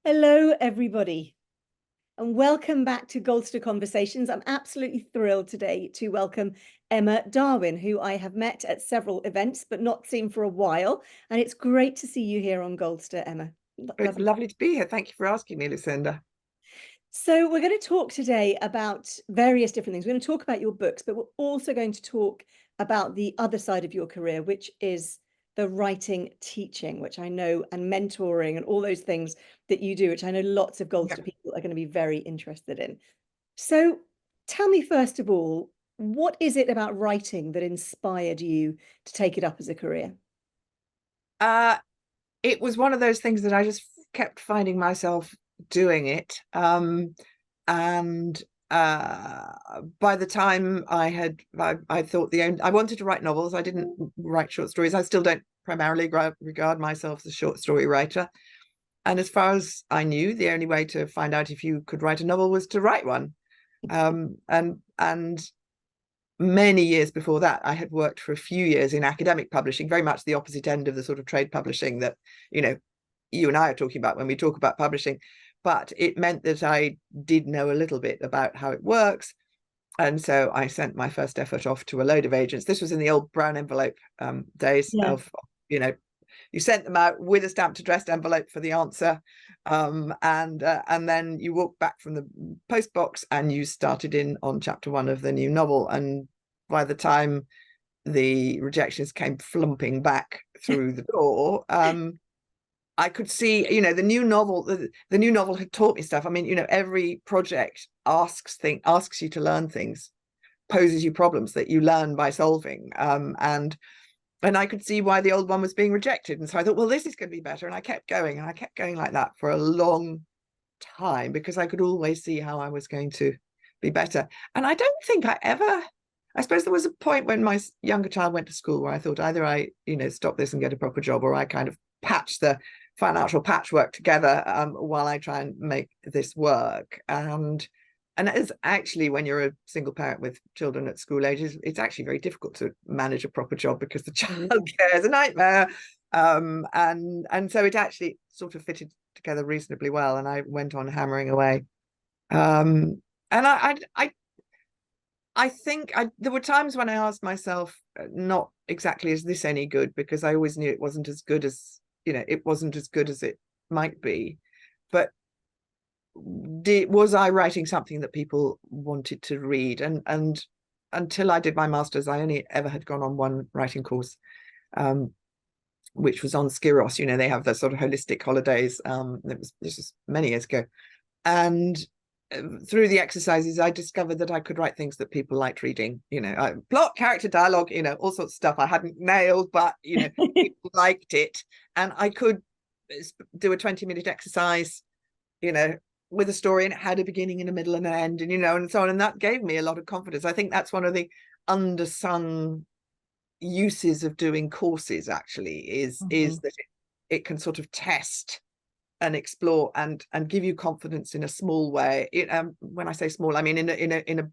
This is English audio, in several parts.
Hello, everybody, and welcome back to Goldster Conversations. I'm absolutely thrilled today to welcome Emma Darwin, who I have met at several events but not seen for a while. And it's great to see you here on Goldster, Emma. It's Lovely. lovely to be here. Thank you for asking me, Lucinda. So, we're going to talk today about various different things. We're going to talk about your books, but we're also going to talk about the other side of your career, which is the writing, teaching, which I know, and mentoring, and all those things that you do, which I know lots of Goldster Yep. people are going to be very interested in. So, tell me first of all, what is it about writing that inspired you to take it up as a career? Uh, it was one of those things that I just kept finding myself doing it. And by the time I thought I wanted to write novels. I didn't write short stories. I still don't primarily regard myself as a short story writer. And as far as I knew, the only way to find out if you could write a novel was to write one. And many years before that, I had worked for a few years in academic publishing, very much the opposite end of the sort of trade publishing that, you know, you and I are talking about when we talk about publishing. But it meant that I did know a little bit about how it works. And so I sent my first effort off to a load of agents. This was in the old brown envelope days Yeah. of, you know, you sent them out with a stamped addressed envelope for the answer. And then you walked back from the post box and you started in on chapter one of the new novel. And by the time the rejections came flumping back through the door, I could see, the new novel, the new novel had taught me stuff. I mean, every project asks you to learn things, poses you problems that you learn by solving. And I could see why the old one was being rejected. And so I thought, well, this is going to be better. And I kept going, and I kept going like that for a long time because I could always see how I was going to be better. And I don't think I suppose there was a point when my younger child went to school where I thought either I, stop this and get a proper job, or I kind of patch the financial patchwork together while I try and make this work. And it's actually, when you're a single parent with children at school ages, it's actually very difficult to manage a proper job because the childcare is a nightmare. And so it actually sort of fitted together reasonably well, and I went on hammering away. And I think there were times when I asked myself, not exactly, is this any good? Because I always knew it wasn't as good as, it wasn't as good as it might be. But was I writing something that people wanted to read? And until I did my master's, I only ever had gone on one writing course, which was on Skiros. They have the sort of holistic holidays. This was many years ago. And through the exercises, I discovered that I could write things that people liked reading, plot, character, dialogue, all sorts of stuff I hadn't nailed, but, people liked it. And I could do a 20-minute exercise, with a story, and it had a beginning and a middle and an end, and so on. And that gave me a lot of confidence. I think that's one of the undersung uses of doing courses, actually, is that it can sort of test and explore and give you confidence in a small way. When I say small, I mean in a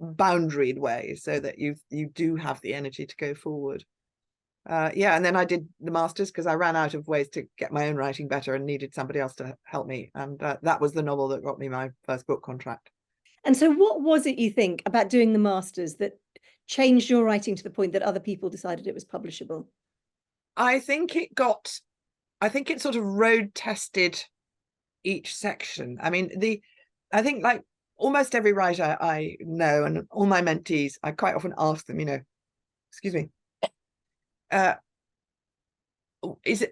boundaried way, so that you do have the energy to go forward. And then I did the masters because I ran out of ways to get my own writing better and needed somebody else to help me. And that was the novel that got me my first book contract. And so, what was it you think about doing the masters that changed your writing to the point that other people decided it was publishable? I think it sort of road tested each section. I mean, I think, like almost every writer I know and all my mentees, I quite often ask them, excuse me, is it,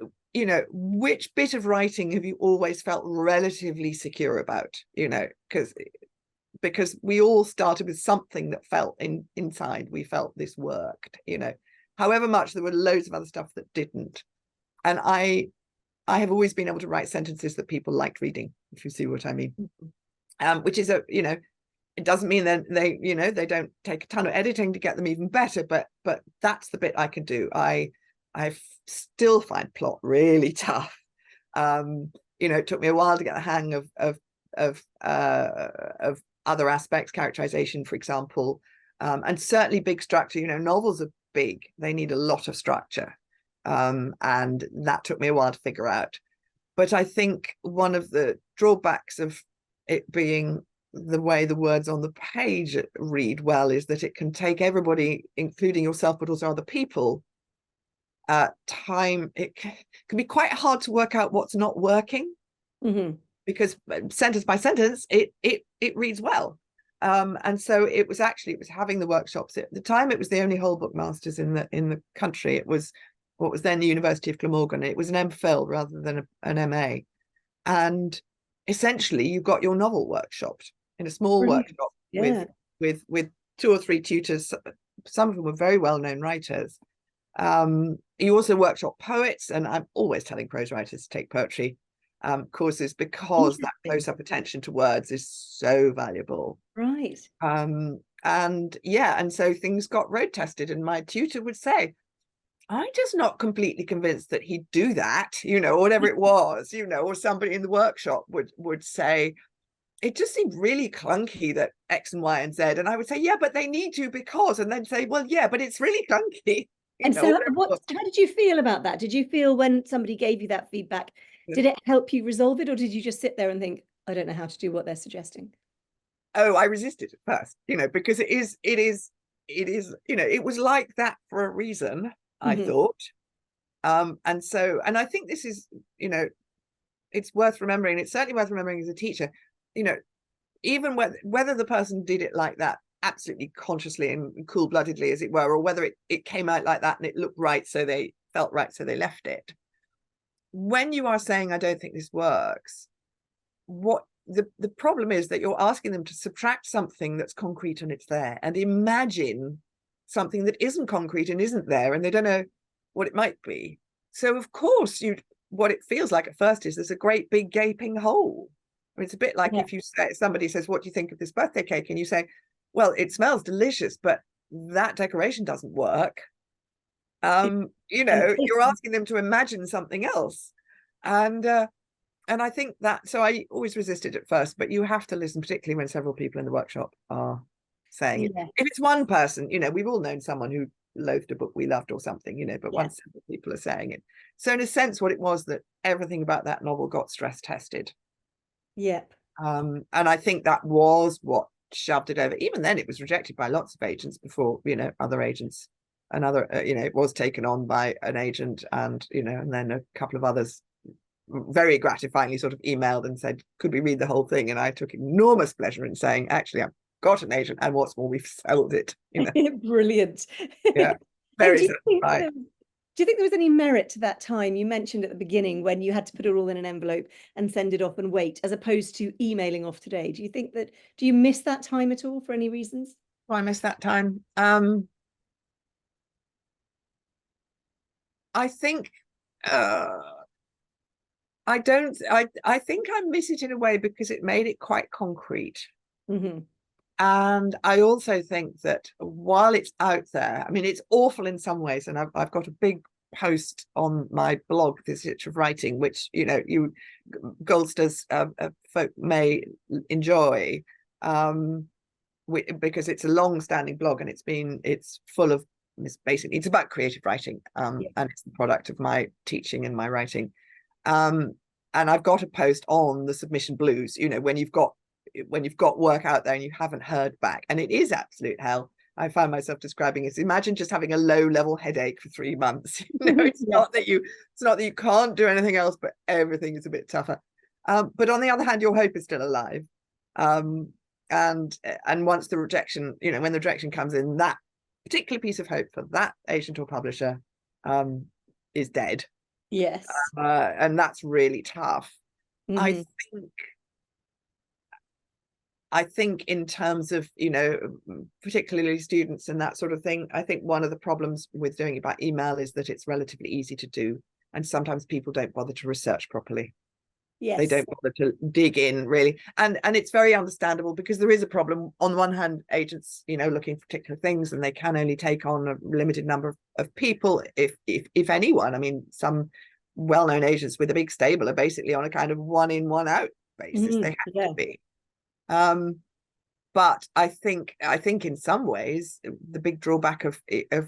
which bit of writing have you always felt relatively secure about? Because we all started with something that felt inside, we felt this worked, however much there were loads of other stuff that didn't. And I have always been able to write sentences that people liked reading, if you see what I mean. Which is it doesn't mean that they don't take a ton of editing to get them even better, but that's the bit I can do. I still find plot really tough. It took me a while to get the hang of other aspects, characterization, for example, and certainly big structure. Novels are big; they need a lot of structure, and that took me a while to figure out. But I think one of the drawbacks of it being the way the words on the page read well is that it can take everybody, including yourself, but also other people, time. It can be quite hard to work out what's not working, because sentence by sentence it reads well. And so it was having the workshops. At the time, it was the only whole book masters in the country. It was what was then the University of Glamorgan. It was an MPhil rather than an MA. And essentially you got your novel workshopped in a small workshop with 2 or 3 tutors. Some of them were very well-known writers. You also workshop poets, and I'm always telling prose writers to take poetry courses, because that close-up attention to words is so valuable. Right. And so things got road tested, and my tutor would say, I'm just not completely convinced that he'd do that, or whatever it was, or somebody in the workshop would say, it just seemed really clunky that X and Y and Z. And I would say, yeah, but they need to, because, and then say, well, yeah, but it's really clunky. And so how did you feel about that? Did you feel when somebody gave you that feedback, did it help you resolve it, or did you just sit there and think, I don't know how to do what they're suggesting? Oh, I resisted at first, because it is, it was like that for a reason, I thought. And I think this is, it's worth remembering. It's certainly worth remembering as a teacher, even whether the person did it like that, absolutely consciously and cool-bloodedly, as it were, or whether it came out like that and it looked right, so they felt right, so they left it. When you are saying, I don't think this works, what the problem is that you're asking them to subtract something that's concrete and it's there, and imagine something that isn't concrete and isn't there, and they don't know what it might be. So of course, what it feels like at first is there's a great big gaping hole. I mean, it's a bit like if somebody says, what do you think of this birthday cake? And you say, well, it smells delicious, but that decoration doesn't work. You're asking them to imagine something else. And I think that, so I always resisted at first, but you have to listen, particularly when several people in the workshop are saying it. If it's one person, we've all known someone who loathed a book we loved or something, but once several people are saying it. So in a sense, what it was that everything about that novel got stress tested. Yep. And I think that was what shoved it over. Even then, it was rejected by lots of agents before, other agents, it was taken on by an agent, and, and then a couple of others very gratifyingly sort of emailed and said, could we read the whole thing? And I took enormous pleasure in saying, actually, I've got an agent, and what's more, we've sold it. Brilliant. Yeah, very satisfied. Do you think there was any merit to that time you mentioned at the beginning, when you had to put it all in an envelope and send it off and wait, as opposed to emailing off today? Do you miss that time at all for any reasons? Oh, I miss that time. I think I think I miss it in a way because it made it quite concrete. And I also think that while it's out there, I mean, it's awful in some ways. And I've got a big post on my blog, This Itch of Writing, which, Goldsters folk may enjoy, because it's a long-standing blog, and it's full of, it's about creative writing, and it's the product of my teaching and my writing. And I've got a post on the submission blues, when you've got work out there and you haven't heard back, and it is absolute hell. I find myself describing it. Imagine just having a low-level headache for 3 months. It's not that you can't do anything else, but everything is a bit tougher. But on the other hand, your hope is still alive. And once the rejection, when the rejection comes in, that particular piece of hope for that agent or publisher is dead. Yes. And that's really tough. I think in terms of, particularly students and that sort of thing, I think one of the problems with doing it by email is that it's relatively easy to do. And sometimes people don't bother to research properly. Yes. They don't bother to dig in, really. And it's very understandable, because there is a problem. On one hand, agents, looking for particular things, and they can only take on a limited number of people, if anyone. I mean, some well-known agents with a big stable are basically on a kind of one in, one out basis. They have to be. But I think in some ways the big drawback of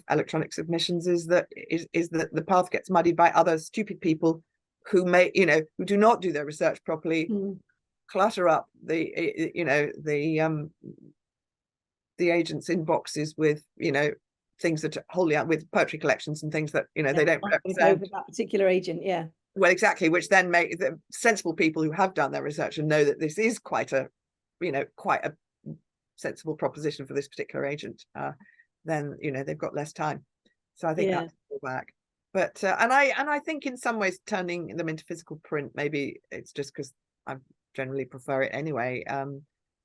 electronic submissions is that the path gets muddied by other stupid people who may, who do not do their research properly, clutter up the agents' inboxes with, things that are wholly out, with poetry collections and things that, they don't represent. Over that particular agent, yeah. Well, exactly, which then make the sensible people who have done their research and know that this is quite a sensible proposition for this particular agent, then they've got less time. So I think that's back. But and I think in some ways turning them into physical print, maybe it's just because I generally prefer it anyway.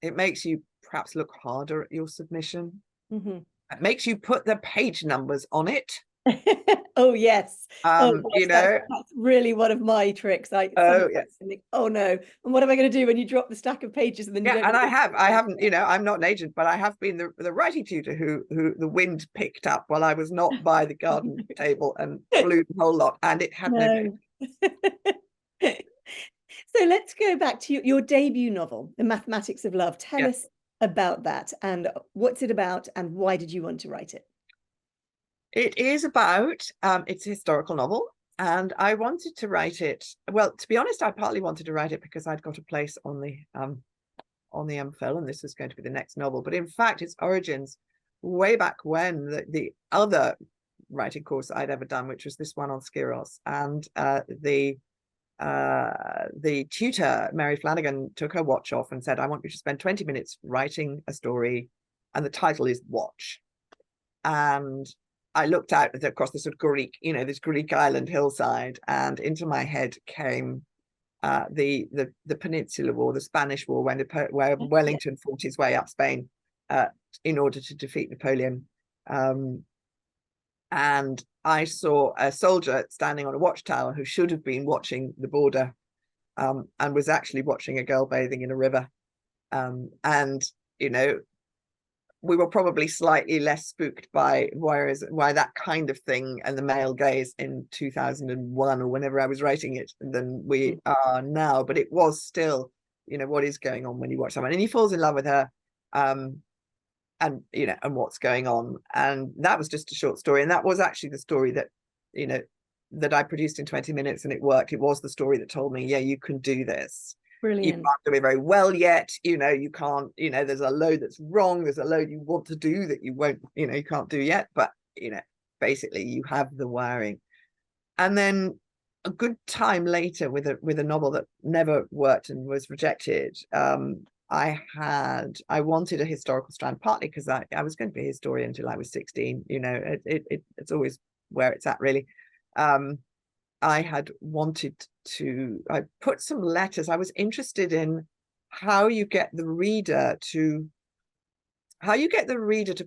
It makes you perhaps look harder at your submission. It makes you put the page numbers on it. Oh yes. That's really one of my tricks. Think, oh no, and what am I going to do when you drop the stack of pages and then you don't? And I haven't, I'm not an agent, but I have been the writing tutor who the wind picked up while I was not by the garden table and blew the whole lot, and it had no. So let's go back to your debut novel, The Mathematics of Love. Tell us about that, and what's it about, and why did you want to write it? It is about, it's a historical novel, and I wanted to write it, well, to be honest, I partly wanted to write it because I'd got a place on the MPhil, and this was going to be the next novel. But in fact, its origins way back when the other writing course I'd ever done, which was this one on Skiros, and the tutor, Mary Flanagan, took her watch off and said, I want you to spend 20 minutes writing a story, and the title is Watch. And I looked out across the sort of Greek, this Greek island hillside, and into my head came the Peninsular War, the Spanish War, where Wellington fought his way up Spain in order to defeat Napoleon. And I saw a soldier standing on a watchtower who should have been watching the border, and was actually watching a girl bathing in a river. And we were probably slightly less spooked by why that kind of thing and the male gaze in 2001 or whenever I was writing it than we are now. But it was still, what is going on when you watch someone and he falls in love with her, and what's going on. And that was just a short story, and that was actually the story that that I produced in 20 minutes, and it worked. It was the story that told me, yeah, you can do this. Brilliant. You can't do it very well yet, you can't, there's a load that's wrong, there's a load you want to do that you won't, you can't do yet, but basically you have the wiring. And then a good time later, with a novel that never worked and was rejected, I wanted a historical strand, partly because I was going to be a historian until I was 16. It's always where it's at, really. I had wanted to, I put some letters. I was interested in how you get the reader to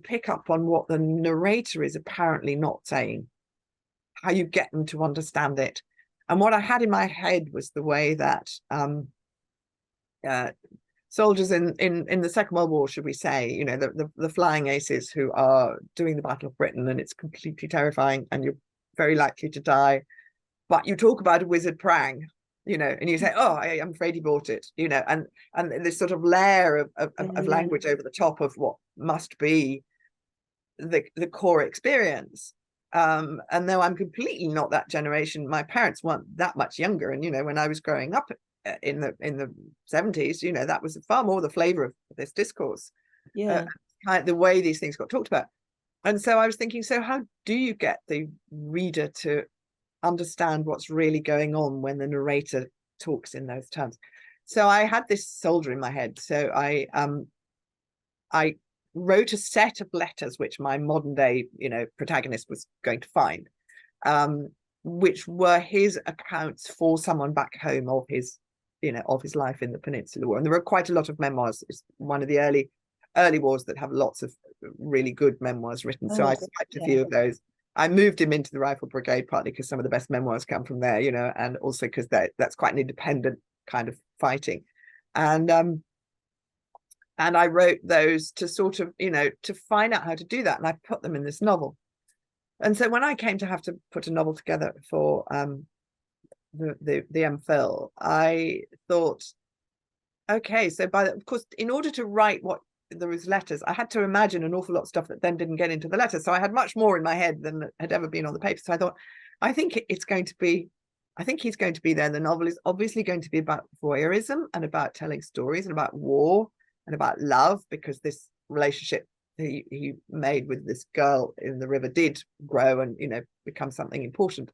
pick up on what the narrator is apparently not saying, how you get them to understand it. And what I had in my head was the way that soldiers in the Second World War, should we say, the flying aces who are doing the Battle of Britain, and it's completely terrifying and you're very likely to die. But you talk about a wizard prang, and you say, oh, I'm afraid he bought it, and this sort of layer of language over the top of what must be the core experience. And though I'm completely not that generation, my parents weren't that much younger. And, when I was growing up in the 70s, that was far more the flavor of this discourse. Yeah. The way these things got talked about. And so I was thinking, so how do you get the reader to understand what's really going on when the narrator talks in those terms? So I had this soldier in my head. So I wrote a set of letters which my modern day protagonist was going to find, which were his accounts for someone back home of his life in the Peninsular War. And there were quite a lot of memoirs. It's one of the early wars that have lots of really good memoirs written. So I typed a few of those. I moved him into the Rifle Brigade, partly because some of the best memoirs come from there, and also because that's quite an independent kind of fighting. And I wrote those to sort of, to find out how to do that. And I put them in this novel. And so when I came to have to put a novel together for the MPhil, I thought, okay, so of course, in order to write what there was letters, I had to imagine an awful lot of stuff that then didn't get into the letters. So I had much more in my head than had ever been on the paper. So I thought, I think it's going to be I think he's going to be there. The novel is obviously going to be about voyeurism and about telling stories and about war and about love, because this relationship he made with this girl in the river did grow and, you know, become something important.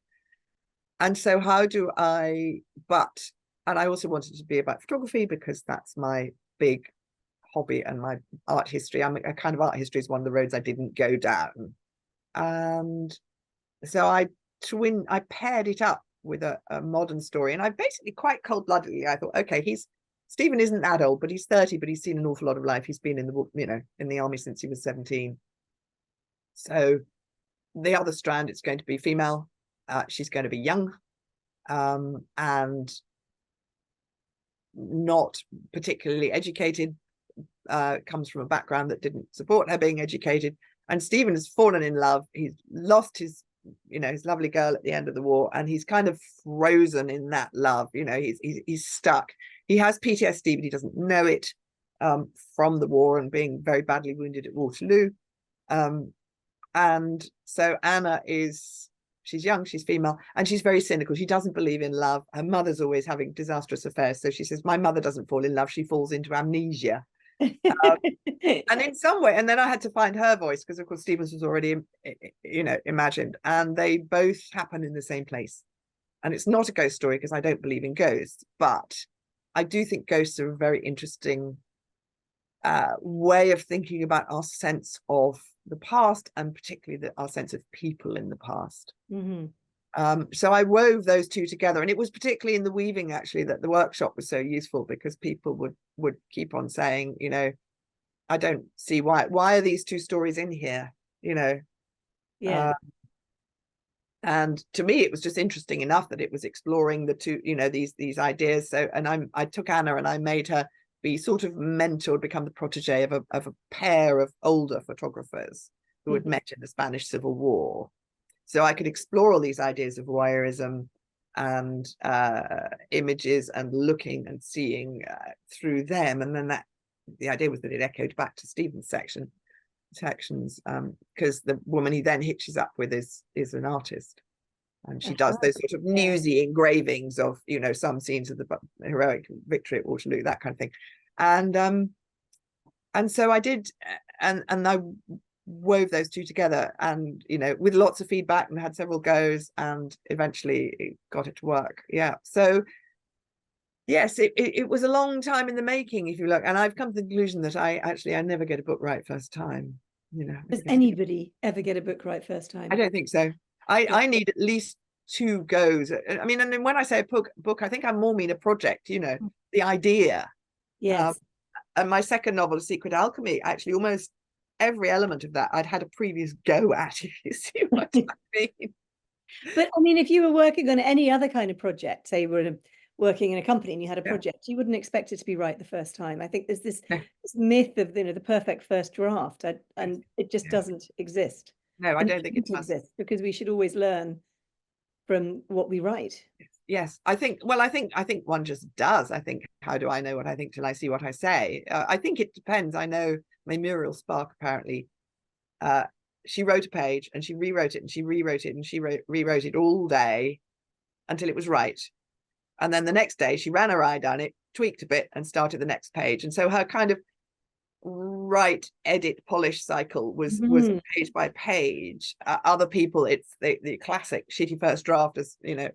And so how do I, and I also wanted to be about photography because that's my big hobby, and my art history. I'm a kind of art history is one of the roads I didn't go down. And so I paired it up with a modern story. And I basically quite cold-bloodedly, I thought, okay, Stephen isn't that old, but he's 30, but he's seen an awful lot of life. He's been in the, you know, in the army since he was 17. So the other strand, it's going to be female. She's going to be young, and not particularly educated, comes from a background that didn't support her being educated. And Stephen has fallen in love. He's lost his, you know, his lovely girl at the end of the war, and he's kind of frozen in that love. You know, he's stuck. He has PTSD, but he doesn't know it, from the war and being very badly wounded at Waterloo. And so Anna she's young, she's female, and she's very cynical. She doesn't believe in love. Her mother's always having disastrous affairs. So she says, my mother doesn't fall in love. She falls into amnesia. And in some way, and then I had to find her voice, because of course Stevens was already, you know, imagined, and they both happen in the same place. And it's not a ghost story because I don't believe in ghosts, but I do think ghosts are a very interesting way of thinking about our sense of the past, and particularly our sense of people in the past. So I wove those two together, and it was particularly in the weaving actually that the workshop was so useful, because people would keep on saying, you know, I don't see why are these two stories in here, you know. Yeah. And to me it was just interesting enough that it was exploring the two, you know, these ideas. So, and I took Anna and I made her be sort of mentored, become the protege of a pair of older photographers who had met in the Spanish Civil War. So I could explore all these ideas of voyeurism and images and looking and seeing through them. And then the idea was that it echoed back to Stephen's sections, because the woman he then hitches up with is an artist. And she does those sort of newsy engravings of, you know, some scenes of the heroic victory at Waterloo, that kind of thing. And so I did, and I wove those two together, and, you know, with lots of feedback, and had several goes, and eventually got it to work. Yeah. So yes, it was a long time in the making, if you look. And I've come to the conclusion that I never get a book right first time. You know, does anybody ever get a book right first time? I don't think so. I need at least 2 goes. I mean, and then when I say a book, I think I more mean a project, you know, the idea. Yes. And my second novel, A Secret Alchemy, actually almost every element of that I'd had a previous go at, if you see what I mean. But I mean, if you were working on any other kind of project, say you were working in a company and you had a project, you wouldn't expect it to be right the first time. I think there's this myth of, you know, the perfect first draft, and it just doesn't exist. No, I don't think it exists, because we should always learn from what we write. Yes, I think one just does. I think, how do I know what I think till I see what I say? I think it depends. I know my Muriel Spark, apparently, she wrote a page and she rewrote it and she rewrote it and she rewrote it all day until it was right. And then the next day she ran her eye down it, tweaked a bit, and started the next page. And so her kind of write, edit, polish cycle was page by page. Other people, it's the classic shitty first draft, as you know,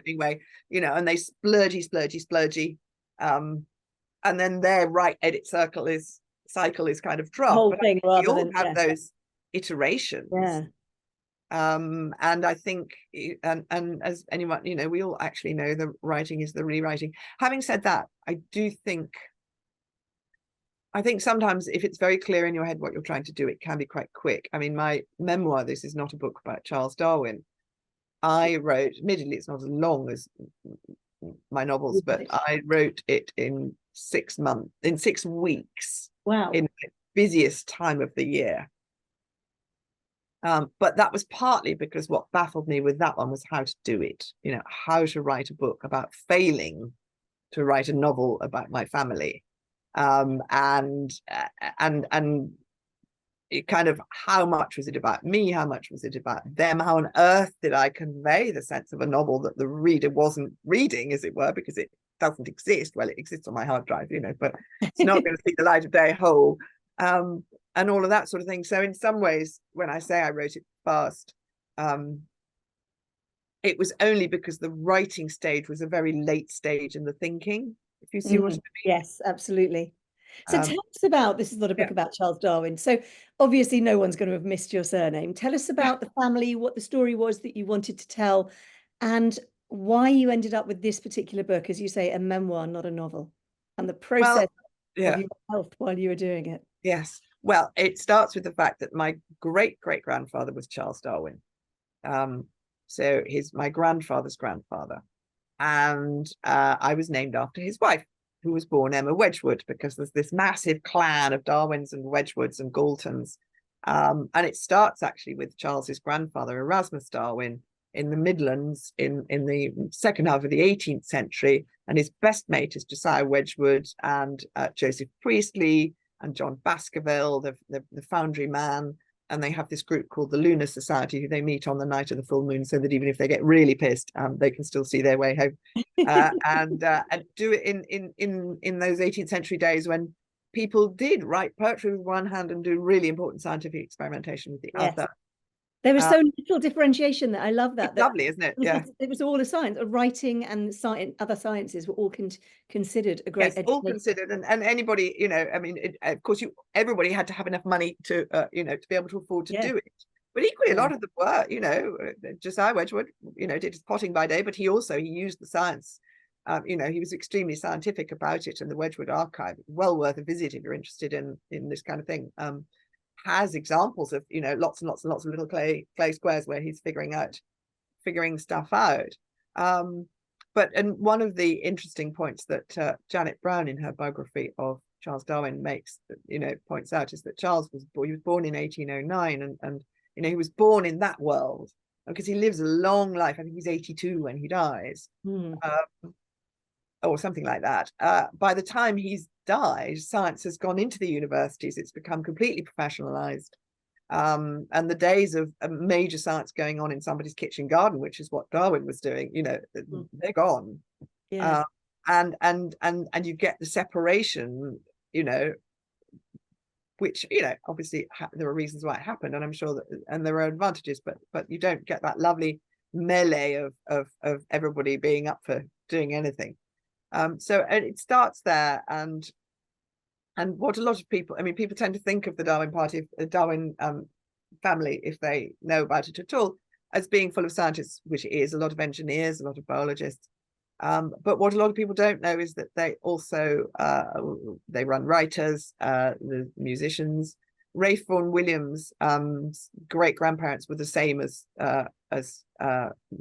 anyway, you know, and they splurgy, and then their write, edit cycle is kind of draft. Whole but thing, we all have those iterations. And I think, and as anyone, you know, we all actually know the writing is the rewriting. Having said that, I think sometimes if it's very clear in your head what you're trying to do, it can be quite quick. I mean, my memoir, this is not a book about Charles Darwin. I wrote, admittedly, it's not as long as my novels, but I wrote it in 6 months, in 6 weeks. Wow. In the busiest time of the year. But that was partly because what baffled me with that one was how to do it, you know, how to write a book about failing to write a novel about my family. And it kind of, how much was it about me? How much was it about them? How on earth did I convey the sense of a novel that the reader wasn't reading, as it were, because it doesn't exist? Well, it exists on my hard drive, but it's not going to see the light of day whole, and all of that sort of thing. So in some ways, when I say I wrote it fast, it was only because the writing stage was a very late stage in the thinking, if you see what I mean. Yes, absolutely. So Um, tell us about, this is not a book yeah. about Charles Darwin. So obviously no one's going to have missed your surname. Tell us about the family, what the story was that you wanted to tell, and why you ended up with this particular book, as you say, a memoir, not a novel, and the Well, process of yeah. your health while you were doing it. Yes. Well, it starts with the fact that my great-great-grandfather was Charles Darwin. So my grandfather's grandfather. And I was named after his wife, who was born Emma Wedgwood, because there's this massive clan of Darwins and Wedgwoods and Galtons. And it starts actually with Charles's grandfather, Erasmus Darwin, in the Midlands in the second half of the 18th century. And his best mate is Josiah Wedgwood and Joseph Priestley and John Baskerville, the foundry man. And they have this group called the Lunar Society, who they meet on the night of the full moon, so that even if they get really pissed, they can still see their way home. And do it in those 18th century days when people did write poetry with one hand and do really important scientific experimentation with the Yes. other. There was so little differentiation that I love that. It's lovely, isn't it? Yeah. It was all a science. Writing and science, other sciences were all considered a great Yes, all considered, and anybody, I mean, of course, everybody had to have enough money to, to be able to afford to do it. But equally, a lot of them were, Josiah Wedgwood, did his potting by day, but he used the science. He was extremely scientific about it, and the Wedgwood archive, well worth a visit if you're interested in this kind of thing. Has examples of lots and lots and lots of little clay squares where he's figuring stuff out. And one of the interesting points that Janet Brown in her biography of Charles Darwin makes, points out, is that Charles was born in 1809, and he was born in that world because he lives a long life. I think he's 82 when he dies, or something like that. By the time he's died, science has gone into the universities. It's become completely professionalized. And the days of a major science going on in somebody's kitchen garden, which is what Darwin was doing, they're gone. Yeah. And you get the separation, which obviously there are reasons why it happened, and I'm sure that, and there are advantages, but you don't get that lovely melee of everybody being up for doing anything. So it starts there, and what a lot of people, people tend to think of the Darwin Party, the Darwin family, if they know about it at all, as being full of scientists, which it is, a lot of engineers, a lot of biologists. But what a lot of people don't know is that they also, they run writers, the musicians. Ralph Vaughan Williams' great-grandparents were the same as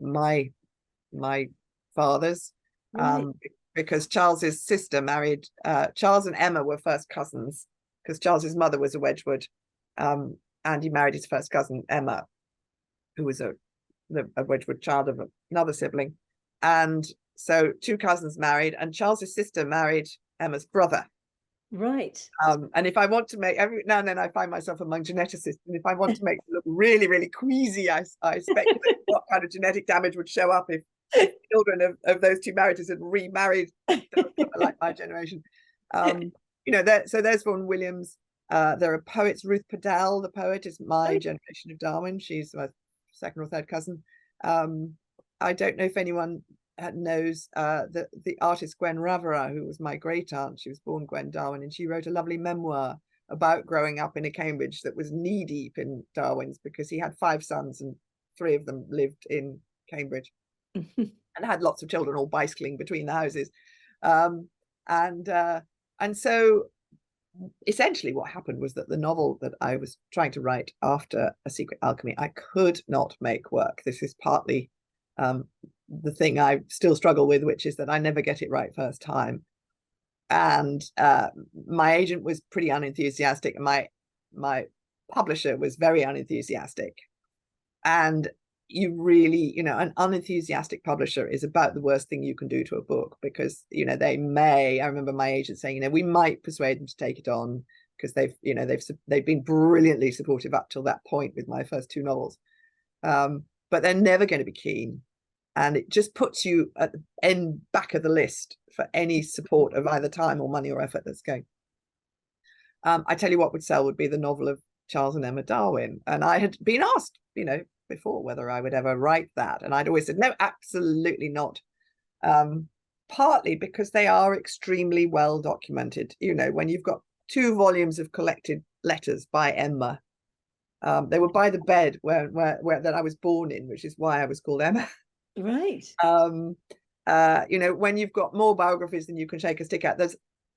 my father's. Right. Because Charles's sister married, Charles and Emma were first cousins, because Charles's mother was a Wedgwood, and he married his first cousin, Emma, who was a Wedgwood child of another sibling. And so two cousins married, and Charles's sister married Emma's brother. Right. And if I want to make, every now and then I find myself among geneticists, and if I want to make it look really, really queasy, I speculate what kind of genetic damage would show up if children of those two marriages had remarried, like my generation. So there's Vaughan Williams. There are poets. Ruth Padell, the poet, is my generation of Darwin. She's my second or third cousin. I don't know if anyone knows the artist Gwen Raverer, who was my great aunt. She was born Gwen Darwin, and she wrote a lovely memoir about growing up in a Cambridge that was knee deep in Darwin's, because he had 5 sons and 3 of them lived in Cambridge. And had lots of children all bicycling between the houses. And so essentially what happened was that the novel that I was trying to write after A Secret Alchemy, I could not make work. This is partly the thing I still struggle with, which is that I never get it right first time. And my agent was pretty unenthusiastic, and my publisher was very unenthusiastic. And you really, an unenthusiastic publisher is about the worst thing you can do to a book, because, they may, I remember my agent saying, we might persuade them to take it on, because they've been brilliantly supportive up till that point with my first 2 novels, but they're never going to be keen, and it just puts you at the back of the list for any support of either time or money or effort that's going. I tell you what would sell would be the novel of Charles and Emma Darwin, and I had been asked before whether I would ever write that, and I'd always said no, absolutely not. Partly because they are extremely well documented. When you've got 2 volumes of collected letters by Emma, they were by the bed where that I was born in, which is why I was called Emma. Right. When you've got more biographies than you can shake a stick at, there's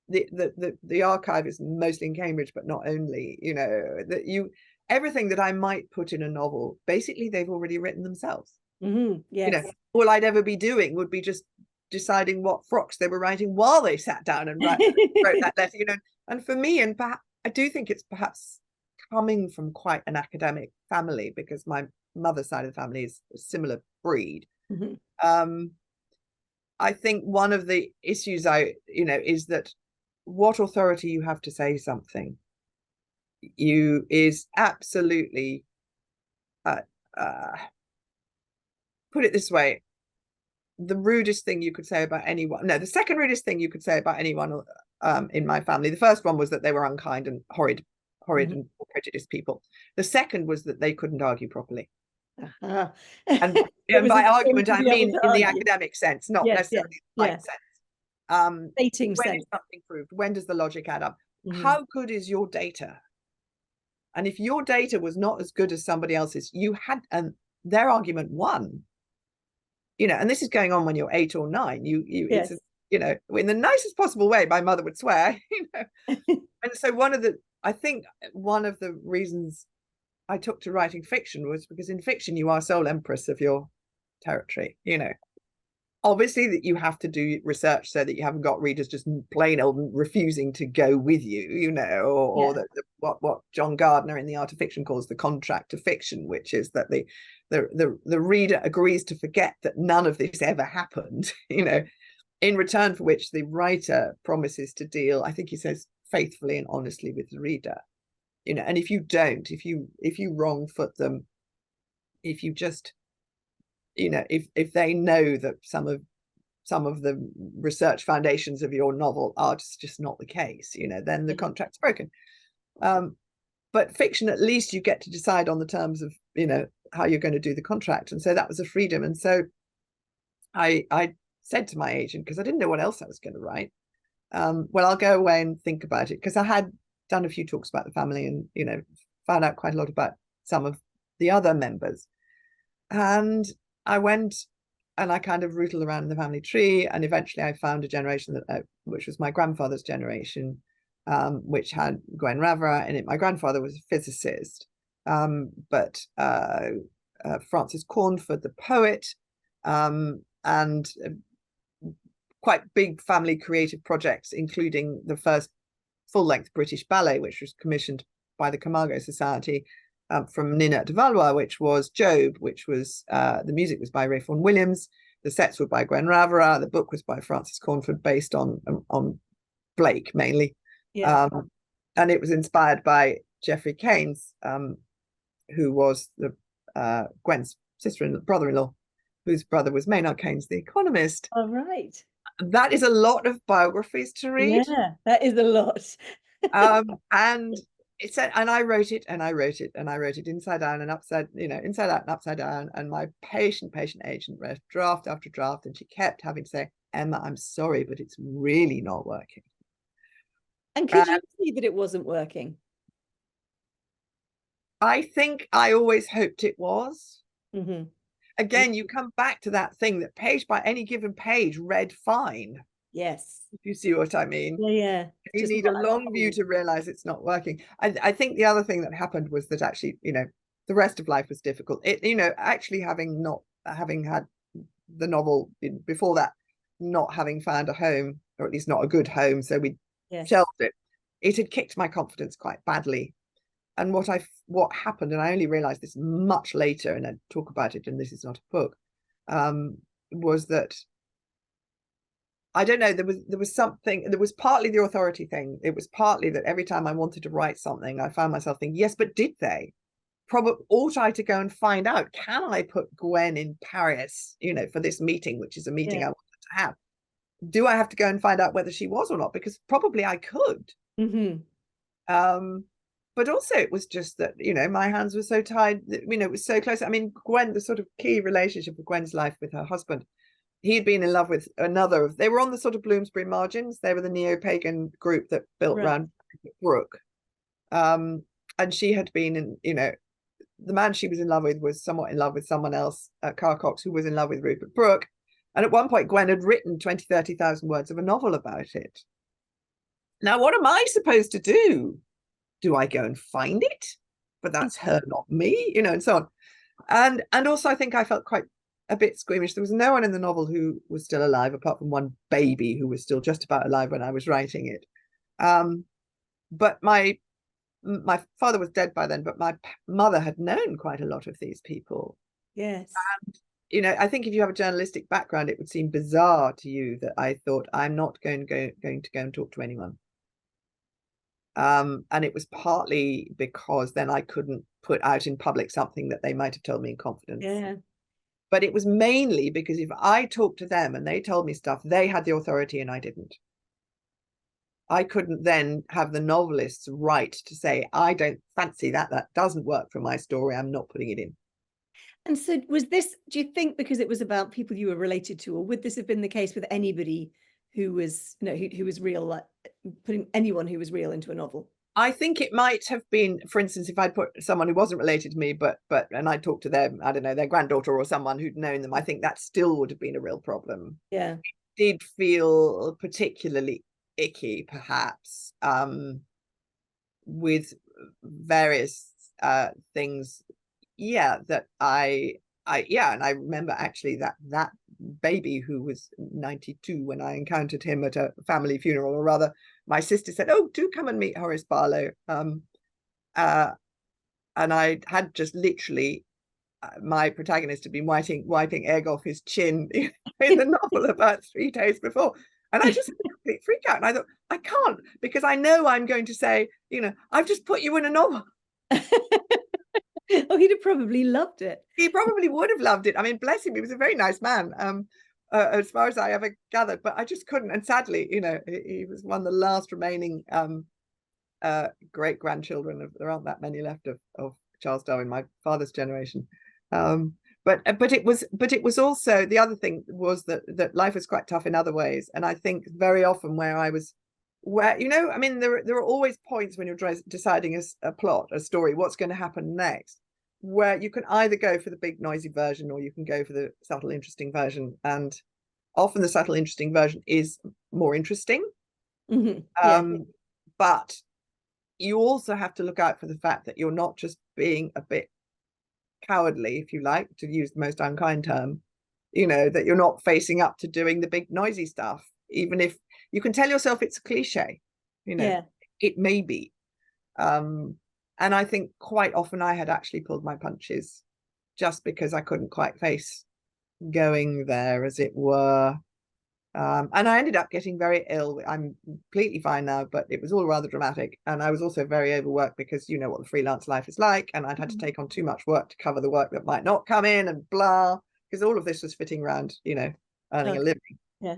the archive is mostly in Cambridge, but not only. Everything that I might put in a novel, basically they've already written themselves. Yes. All I'd ever be doing would be just deciding what frocks they were writing while they sat down and wrote that letter. And for me, and I do think it's perhaps coming from quite an academic family, because my mother's side of the family is a similar breed. I think one of the issues is that what authority you have to say something is absolutely put it this way, the rudest thing you could say about anyone, the second rudest thing you could say about anyone in my family. The first one was that they were unkind and horrid and prejudiced people. The second was that they couldn't argue properly. And by argument, I mean in the academic sense, not necessarily the right sense. Stating when sense. is something proved? When does the logic add up? How good is your data? And if your data was not as good as somebody else's, you had, and their argument won. And this is going on when you're 8 or 9. It's in the nicest possible way, my mother would swear. And so I think one of the reasons I took to writing fiction was because in fiction you are sole empress of your territory. Obviously that you have to do research so that you haven't got readers just plain old refusing to go with you, or what John Gardner in The Art of Fiction calls the contract of fiction, which is that the reader agrees to forget that none of this ever happened, in return for which the writer promises to deal, I think he says, faithfully and honestly with the reader. And if you don't, if you wrong foot them, if you just, if they know that some of the research foundations of your novel are just not the case, then the contract's broken. But fiction, at least you get to decide on the terms of, how you're going to do the contract. And so that was a freedom. And so I said to my agent, because I didn't know what else I was going to write, well, I'll go away and think about it, because I had done a few talks about the family and, found out quite a lot about some of the other members. And I went and I kind of rootled around in the family tree, and eventually I found a generation which was my grandfather's generation, which had Gwen Ravera in it. My grandfather was a physicist, but Francis Cornford, the poet, and quite big family creative projects, including the first full-length British ballet, which was commissioned by the Camargo Society from Ninette de Valois, which was Job, which was the music was by Ray Vaughan Williams, the sets were by Gwen Ravera, the book was by Francis Cornford, based on Blake mainly, and it was inspired by Geoffrey Keynes, who was the Gwen's brother-in-law, whose brother was Maynard Keynes, the economist. Oh, right. That is a lot of biographies to read. Yeah, that is a lot. And it said, and I wrote it and I wrote it and I wrote it inside down and upside, inside out and upside down. And my patient agent read draft after draft, and she kept having to say, Emma, I'm sorry, but it's really not working. And could you see that it wasn't working? I think I always hoped it was. Mm-hmm. Again, you come back to that thing that page by any given page read fine. Yes. If you see what I mean. Yeah. You need a long view to realize it's not working. I think the other thing that happened was that actually, the rest of life was difficult. Actually having had the novel before that, not having found a home, or at least not a good home, so we shelved it. It had kicked my confidence quite badly. And what happened, and I only realized this much later, and I talk about it, and this is not a book, was that I don't know, there was something, there was partly the authority thing. It was partly that every time I wanted to write something, I found myself thinking, yes, but did they? Probably ought I to go and find out, can I put Gwen in Paris, for this meeting, which is a meeting I wanted to have? Do I have to go and find out whether she was or not? Because probably I could. But also it was just that, my hands were so tied, that, it was so close. I mean, Gwen, the sort of key relationship of Gwen's life with her husband, he had been in love with another. They were on the sort of Bloomsbury margins. They were the neo-pagan group that built around Brooke. And she had been in, the man she was in love with was somewhat in love with someone else, Carl Cox, who was in love with Rupert Brooke. And at one point, Gwen had written 30,000 words of a novel about it. Now, what am I supposed to do? Do I go and find it? But that's her, not me, and so on. And also, I think I felt quite a bit squeamish. There was no one in the novel who was still alive, apart from one baby who was still just about alive when I was writing it. But my father was dead by then, but my mother had known quite a lot of these people. Yes. And, I think if you have a journalistic background, it would seem bizarre to you that I thought, I'm not going to go and talk to anyone. And it was partly because then I couldn't put out in public something that they might have told me in confidence. Yeah. But it was mainly because if I talked to them and they told me stuff, they had the authority and I didn't. I couldn't then have the novelists right to say, I don't fancy that. That doesn't work for my story. I'm not putting it in. And so was this, do you think, because it was about people you were related to, or would this have been the case with anybody who was, who was real, like putting anyone who was real into a novel? I think it might have been, for instance, if I'd put someone who wasn't related to me, and I talked to them, I don't know, their granddaughter or someone who'd known them, I think that still would have been a real problem. Yeah. It did feel particularly icky, perhaps, with various things. Yeah, that and I remember actually that baby who was 92 when I encountered him at a family funeral, or rather, my sister said, "Oh, do come and meet Horace Barlow." And I had just literally, my protagonist had been wiping egg off his chin in the novel about 3 days before. And I just had a complete freak out. And I thought, I can't, because I know I'm going to say, I've just put you in a novel. Oh, he'd have probably loved it. He probably would have loved it. I mean, bless him, he was a very nice man, as far as I ever gathered, but I just couldn't. And sadly, he was one of the last remaining great grandchildren. There aren't that many left of Charles Darwin, my father's generation. But it was also, the other thing was that life was quite tough in other ways. And I think very often I mean, there are always points when you're deciding a plot, a story, what's going to happen next, where you can either go for the big noisy version or you can go for the subtle, interesting version. And often the subtle, interesting version is more interesting. But you also have to look out for the fact that you're not just being a bit cowardly, if you like, to use the most unkind term, that you're not facing up to doing the big noisy stuff, even if you can tell yourself it's a cliche, it may be. And I think quite often I had actually pulled my punches just because I couldn't quite face going there, as it were. And I ended up getting very ill. I'm completely fine now, but it was all rather dramatic. And I was also very overworked because you know what the freelance life is like. And I'd had to take on too much work to cover the work that might not come in and blah, because all of this was fitting around, earning a living. Yeah.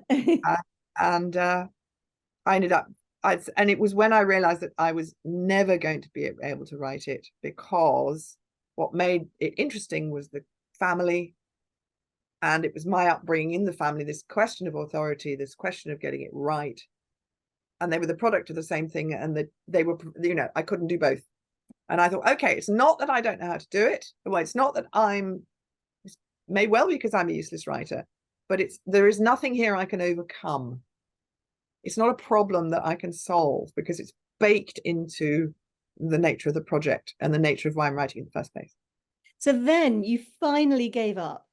And I ended up, and it was when I realized that I was never going to be able to write it, because what made it interesting was the family. And it was my upbringing in the family, this question of authority, this question of getting it right. And they were the product of the same thing. And they were, I couldn't do both. And I thought, okay, it's not that I don't know how to do it. Well, it's not that it may well be because I'm a useless writer, but there is nothing here I can overcome. It's not a problem that I can solve, because it's baked into the nature of the project and the nature of why I'm writing in the first place. So then you finally gave up.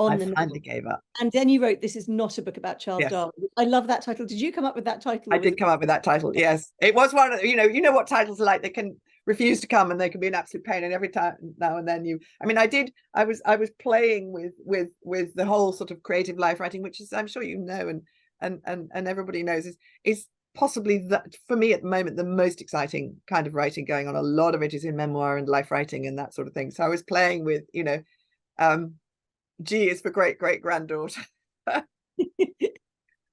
I finally gave up. And then you wrote, "This is not a book about Charles Darwin." I love that title. Did you come up with that title? I did come up with that title, yes. It was one of, you know what titles are like. They can refuse to come and they can be an absolute pain. And every time now and then I was playing with the whole sort of creative life writing, which is, I'm sure and and everybody knows is possibly that for me at the moment the most exciting kind of writing going on. A lot of it is in memoir and life writing and that sort of thing. So I was playing with, G is for great great granddaughter,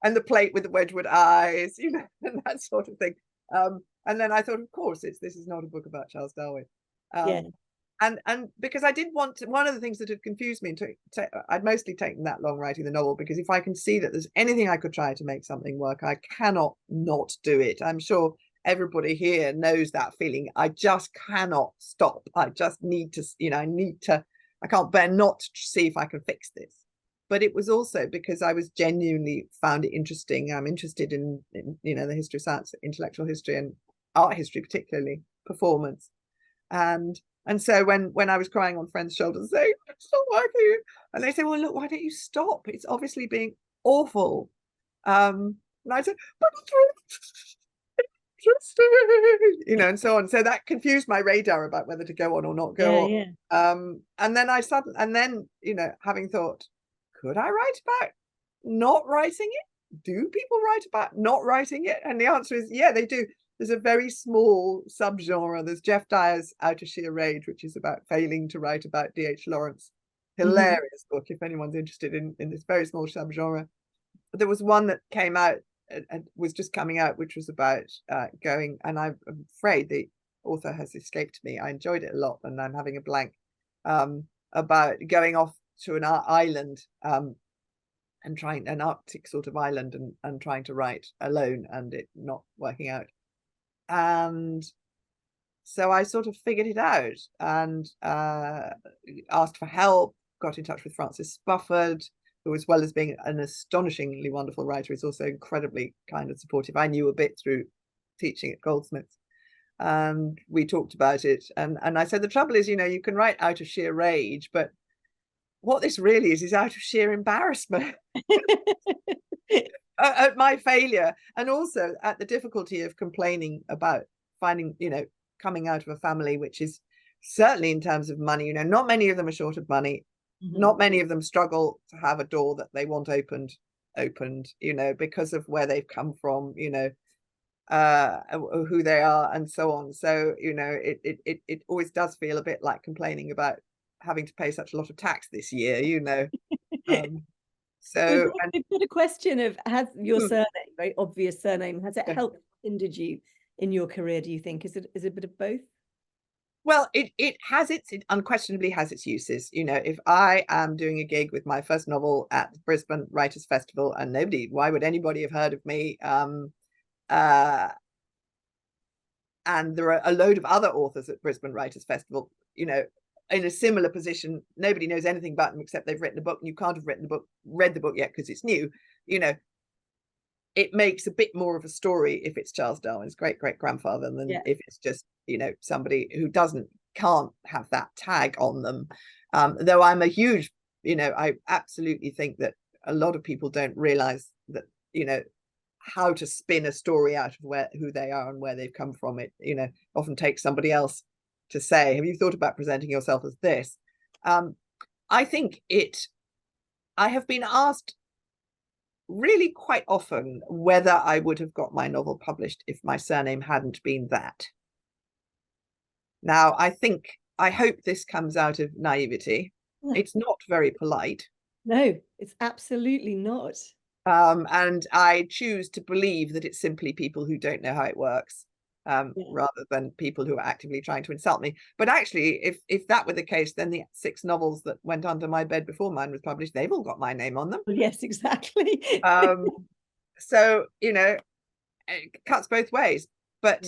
and the plate with the Wedgwood eyes, and that sort of thing. And then I thought, of course, this is not a book about Charles Darwin. Yeah. And because I didn't want to, one of the things that had confused me, I'd mostly taken that long writing the novel, because if I can see that there's anything I could try to make something work, I cannot not do it. I'm sure everybody here knows that feeling. I just cannot stop. I just need to, I can't bear not to see if I can fix this. But it was also because I was genuinely found it interesting. I'm interested in the history of science, intellectual history, and art history, particularly performance. And so when I was crying on friends' shoulders saying, it's not working, and they say, well, look, why don't you stop? It's obviously being awful. And I said, but it's really interesting, and so on. So that confused my radar about whether to go on or not go on. Yeah. And then having thought, could I write about not writing it? Do people write about not writing it? And the answer is, yeah, they do. There's a very small subgenre. There's Jeff Dyer's Out of Sheer Rage, which is about failing to write about D.H. Lawrence. Hilarious book, if anyone's interested in this very small subgenre. But there was one that came out and was just coming out, which was about going, and I'm afraid the author has escaped me. I enjoyed it a lot, and I'm having a blank, about going off to an island, and trying an Arctic sort of island, and trying to write alone, and it not working out. And so I sort of figured it out, and asked for help, got in touch with Francis Spufford, who, as well as being an astonishingly wonderful writer, is also incredibly kind and supportive. I knew a bit through teaching at Goldsmiths, and we talked about it. And I said, the trouble is, you can write out of sheer rage, but what this really is out of sheer embarrassment at my failure, and also at the difficulty of complaining about finding, coming out of a family which is, certainly in terms of money, not many of them are short of money. Not many of them struggle to have a door that they want opened, because of where they've come from, who they are, and so on. So, it always does feel a bit like complaining about having to pay such a lot of tax this year, So, I've got a question of, has your surname, very obvious surname, has it helped, hindered you in your career, do you think? Is it a bit of both? Well, it unquestionably has its uses. If I am doing a gig with my first novel at the Brisbane Writers' Festival, and why would anybody have heard of me? And there are a load of other authors at Brisbane Writers' Festival, in a similar position. Nobody knows anything about them except they've written a book, and you can't have read the book yet because it's new. It makes a bit more of a story if it's Charles Darwin's great great grandfather than if it's just somebody who can't have that tag on them. Though I'm a huge, I absolutely think that a lot of people don't realize that how to spin a story out of who they are and where they've come from. It often takes somebody else to say, have you thought about presenting yourself as this? I think I have been asked really quite often whether I would have got my novel published if my surname hadn't been that. Now, I hope this comes out of naivety. It's not very polite. No, it's absolutely not. And I choose to believe that it's simply people who don't know how it works, rather than people who are actively trying to insult me. But actually, if that were the case, then the 6 novels that went under my bed before mine was published, they've all got my name on them. Well, yes, exactly. So, it cuts both ways. But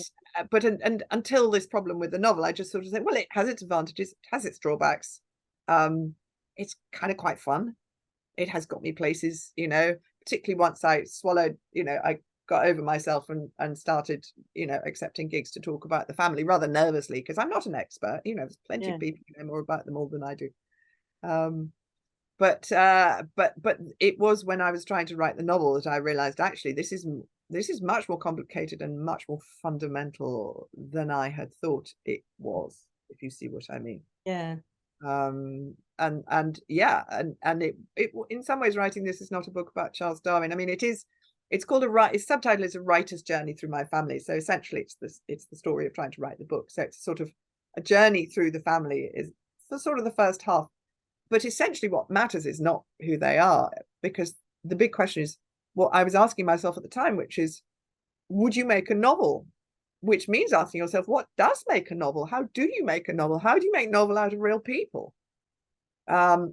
until this problem with the novel, I just sort of say, well, it has its advantages, it has its drawbacks. It's kind of quite fun. It has got me places, particularly once I swallowed, I got over myself and started, accepting gigs to talk about the family rather nervously, because I'm not an expert. There's plenty of people who know more about them all than I do. But it was when I was trying to write the novel that I realized, actually, this is much more complicated and much more fundamental than I had thought it was, if you see what I mean. Yeah. And yeah, and it in some ways, writing this is not a book about Charles Darwin. I mean, it is it's called its subtitle is A Writer's Journey Through My Family. So essentially it's the story of trying to write the book. So it's sort of a journey through the family is for sort of the first half. But essentially what matters is not who they are, because the big question is what I was asking myself at the time, which is, would you make a novel? Which means asking yourself, what does make a novel? How do you make a novel? How do you make novel out of real people?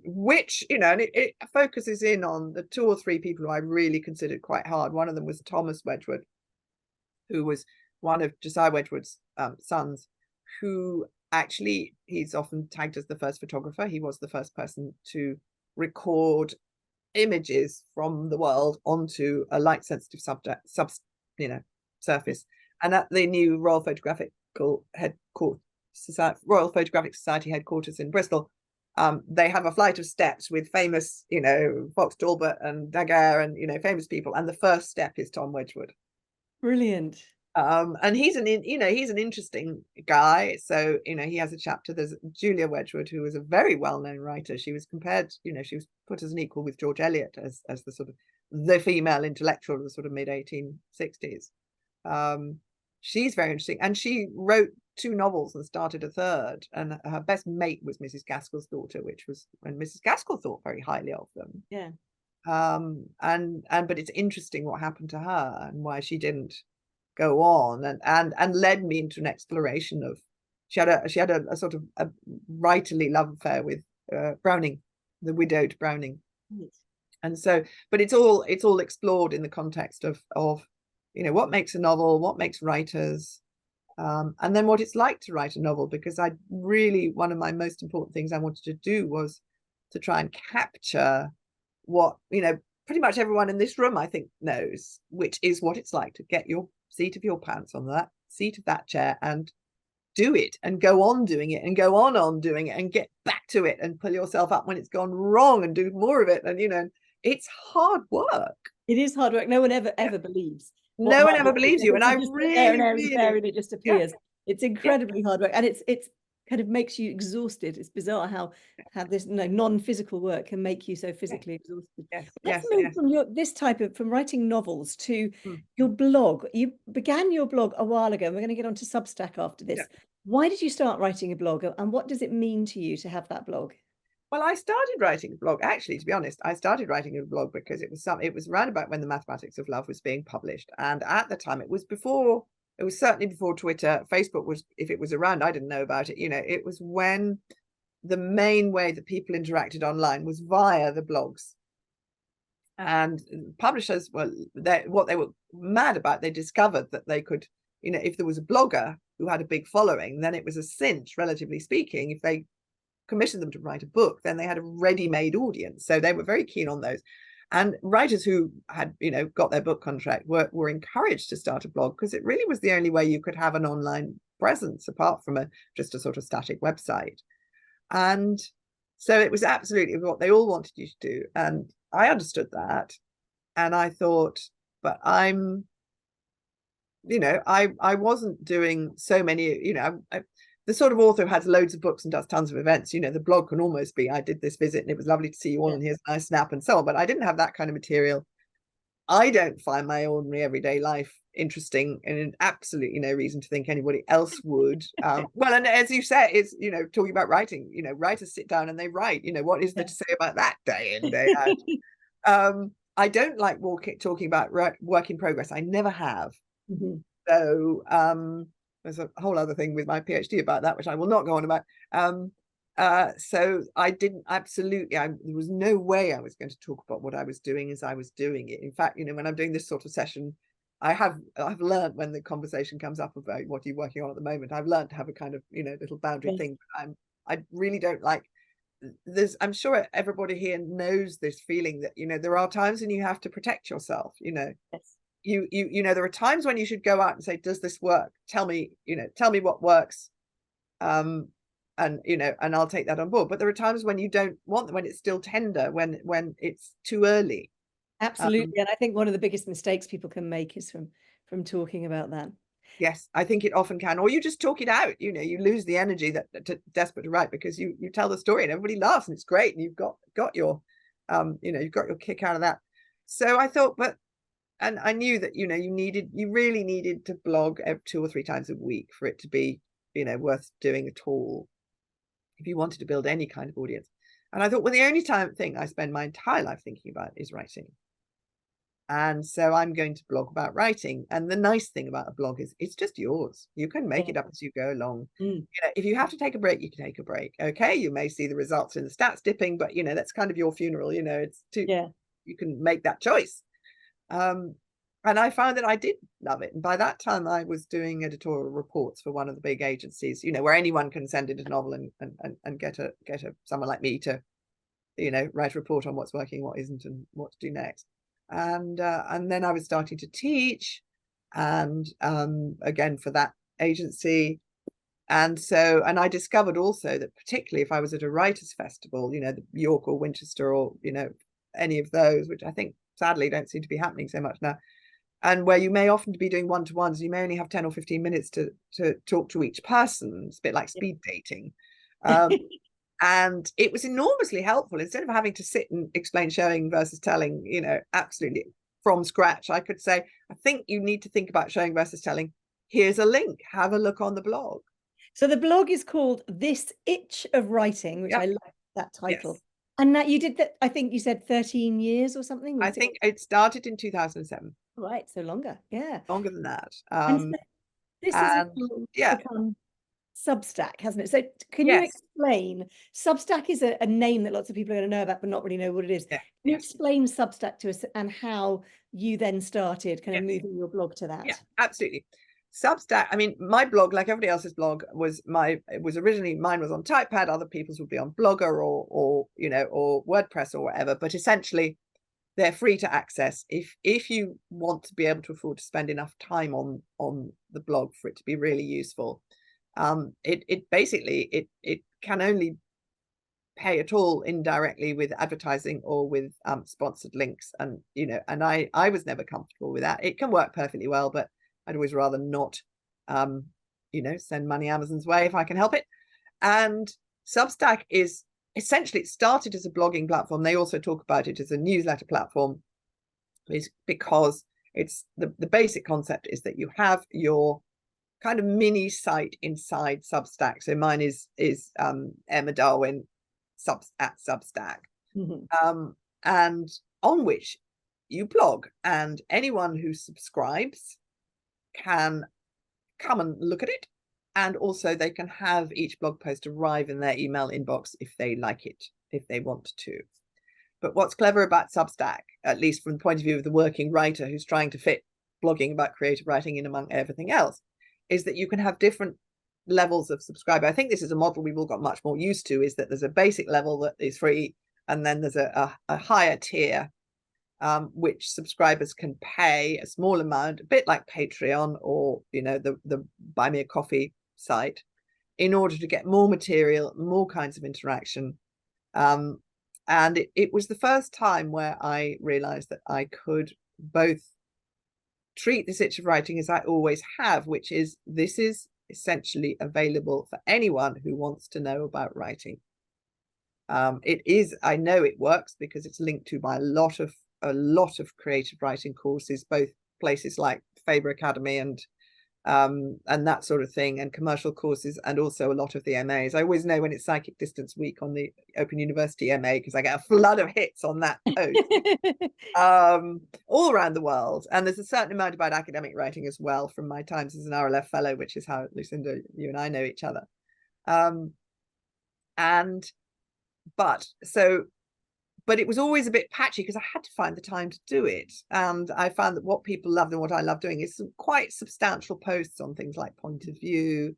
Which, and it focuses in on the 2 or 3 people who I really considered quite hard. One of them was Thomas Wedgwood, who was one of Josiah Wedgwood's sons, who actually, he's often tagged as the first photographer. He was the first person to record images from the world onto a light sensitive surface. And at the new Royal Photographic Society headquarters in Bristol, they have a flight of steps with famous, Fox Talbot and Daguerre and, famous people. And the first step is Tom Wedgwood. Brilliant. And he's an interesting guy. So, he has a chapter. There's Julia Wedgwood, who was a very well-known writer. She was compared, she was put as an equal with George Eliot as the sort of the female intellectual of the sort of mid-1860s. She's very interesting. And she wrote 2 novels and started a third. And her best mate was Mrs. Gaskell's daughter, which was when Mrs. Gaskell thought very highly of them. Yeah. But it's interesting what happened to her and why she didn't go on, and led me into an exploration of she had a sort of a writerly love affair with Browning, the widowed Browning. Yes. And so, but it's all explored in the context of what makes a novel, what makes writers, and then what it's like to write a novel, because one of my most important things I wanted to do was to try and capture what pretty much everyone in this room I think knows, which is what it's like to get your seat of your pants on that seat of that chair and do it and go on doing it and go on doing it and get back to it and pull yourself up when it's gone wrong and do more of it. And it's hard work. It is hard work. No one ever believes. No one ever believes you. And I really, and it just appears. Yeah. It's incredibly hard work, and it's kind of makes you exhausted. It's bizarre how this non-physical work can make you so physically exhausted. Let's move from writing novels to your blog. You began your blog a while ago, and we're going to get onto Substack after this. Why did you start writing a blog, and what does it mean to you to have that blog? Well, I started writing a blog, actually, to be honest. I started writing a blog because it was around about when the Mathematics of Love was being published, and at the time it was certainly before Twitter. Facebook was, if it was around, I didn't know about it. It was when the main way that people interacted online was via the blogs. And publishers, what they were mad about, they discovered that they could, if there was a blogger who had a big following, then it was a cinch, relatively speaking. If they commissioned them to write a book, then they had a ready-made audience. So they were very keen on those. And writers who had, got their book contract were encouraged to start a blog, because it really was the only way you could have an online presence apart from just a sort of static website. And so it was absolutely what they all wanted you to do. And I understood that. And I thought, but I wasn't doing so many, the sort of author who has loads of books and does tons of events, the blog can almost be, I did this visit and it was lovely to see you all, and here's a nice snap and so on. But I didn't have that kind of material. I don't find my ordinary everyday life interesting, and absolutely no reason to think anybody else would. Well, and as you said, it's, talking about writing, writers sit down and they write, what is there to say about that day in, day out? I don't like talking about work in progress. I never have. Mm-hmm. So, there's a whole other thing with my PhD about that, which I will not go on about. So I didn't there was no way I was going to talk about what I was doing as I was doing it. In fact, when I'm doing this sort of session, I've learned, when the conversation comes up about what you're working on at the moment, I've learned to have a kind of, little boundary thing. I really don't like, I'm sure everybody here knows this feeling that, there are times when you have to protect yourself, Yes. There are times when you should go out and say, does this work? Tell me what works. And I'll take that on board. But there are times when you don't want them, when it's still tender, when it's too early. Absolutely. And I think one of the biggest mistakes people can make is from talking about that. Yes, I think it often can. Or you just talk it out, you lose the energy that desperate to write, because you tell the story and everybody laughs and it's great. And you've got your, you've got your kick out of that. So I thought, but and I knew that, you really needed to blog 2 or 3 times a week for it to be, worth doing at all, if you wanted to build any kind of audience. And I thought, well, the only thing I spend my entire life thinking about is writing. And so I'm going to blog about writing. And the nice thing about a blog is it's just yours. You can make it up as you go along. If you have to take a break, you can take a break. Okay, you may see the results in the stats dipping, but that's kind of your funeral. You can make that choice. And I found that I did love it. And by that time, I was doing editorial reports for one of the big agencies, where anyone can send in a novel and get someone like me to, write a report on what's working, what isn't, and what to do next. And then I was starting to teach, and again for that agency. And I discovered also that particularly if I was at a writers' festival, the York or Winchester or any of those, which I think sadly don't seem to be happening so much now, and where you may often be doing one-to-ones, you may only have 10 or 15 minutes to talk to each person. It's a bit like speed dating. And it was enormously helpful. Instead of having to sit and explain showing versus telling, absolutely from scratch, I could say, I think you need to think about showing versus telling. Here's a link. Have a look on the blog. So the blog is called This Itch of Writing, which I like that title. Yes. And that you did that, I think you said 13 years or something? I think it started in 2007. Right, so longer, yeah. Longer than that. And so this has become Substack, hasn't it? So can you explain? Substack is a name that lots of people are going to know about, but not really know what it is. Can you explain Substack to us and how you then started kind of moving your blog to that? Yeah, absolutely. Substack, I mean, my blog, like everybody else's blog, it was originally, mine was on Typepad, other people's would be on Blogger or WordPress or whatever, but essentially they're free to access if you want to be able to afford to spend enough time on the blog for it to be really useful. It basically can only pay at all indirectly with advertising or with sponsored links, and I was never comfortable with that. It can work perfectly well, but I'd always rather not send money Amazon's way if I can help it. And Substack is essentially, it started as a blogging platform. They also talk about it as a newsletter platform, is because it's the basic concept is that you have your kind of mini site inside Substack. So mine is Emma Darwin at Substack, and on which you blog, and anyone who subscribes can come and look at it, and also they can have each blog post arrive in their email inbox if they like it, if they want to. But what's clever about Substack, at least from the point of view of the working writer who's trying to fit blogging about creative writing in among everything else, is that you can have different levels of subscriber. I think this is a model we've all got much more used to, is that there's a basic level that is free, and then there's a higher tier which subscribers can pay a small amount, a bit like Patreon or the Buy Me a Coffee site, in order to get more material, more kinds of interaction. And it was the first time where I realized that I could both treat this itch of writing as I always have, which is this is essentially available for anyone who wants to know about writing. It is, I know it works because it's linked to by a lot of creative writing courses, both places like Faber Academy and that sort of thing, and commercial courses, and also a lot of the MAs. I always know when it's Psychic Distance Week on the Open University MA, because I get a flood of hits on that post all around the world. And there's a certain amount about academic writing as well from my times as an RLF fellow, which is how, Lucinda, you and I know each other. But it was always a bit patchy because I had to find the time to do it. And I found that what people loved and what I love doing is some quite substantial posts on things like point of view,